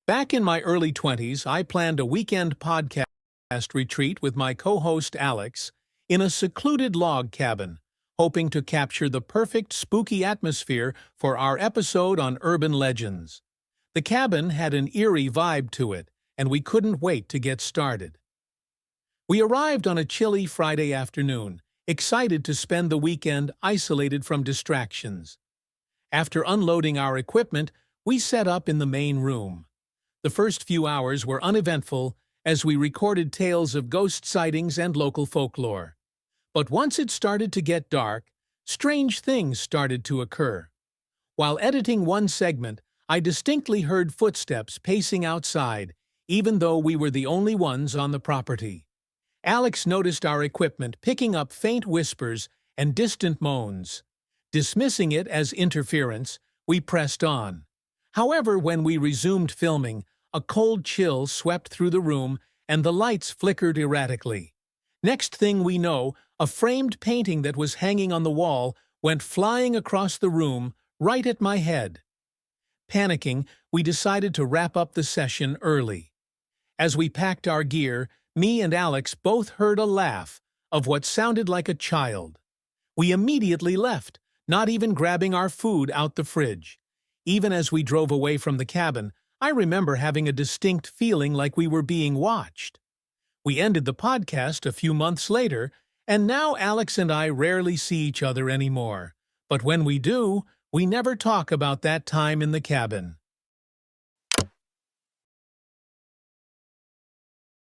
Back in my early 20s, I planned a weekend podcast retreat with my co-host Alex in a secluded log cabin, hoping to capture the perfect spooky atmosphere for our episode on urban legends. The cabin had an eerie vibe to it, and we couldn't wait to get started. We arrived on a chilly Friday afternoon, excited to spend the weekend isolated from distractions. After unloading our equipment, we set up in the main room. The first few hours were uneventful as we recorded tales of ghost sightings and local folklore. But once it started to get dark, strange things started to occur. While editing one segment, I distinctly heard footsteps pacing outside, even though we were the only ones on the property. Alex noticed our equipment picking up faint whispers and distant moans. Dismissing it as interference, we pressed on. However, when we resumed filming, a cold chill swept through the room and the lights flickered erratically. Next thing we know, a framed painting that was hanging on the wall went flying across the room, right at my head. Panicking, we decided to wrap up the session early. As we packed our gear, me and Alex both heard a laugh of what sounded like a child. We immediately left, not even grabbing our food out the fridge. Even as we drove away from the cabin, I remember having a distinct feeling like we were being watched. We ended the podcast a few months later, and now Alex and I rarely see each other anymore. But when we do, we never talk about that time in the cabin.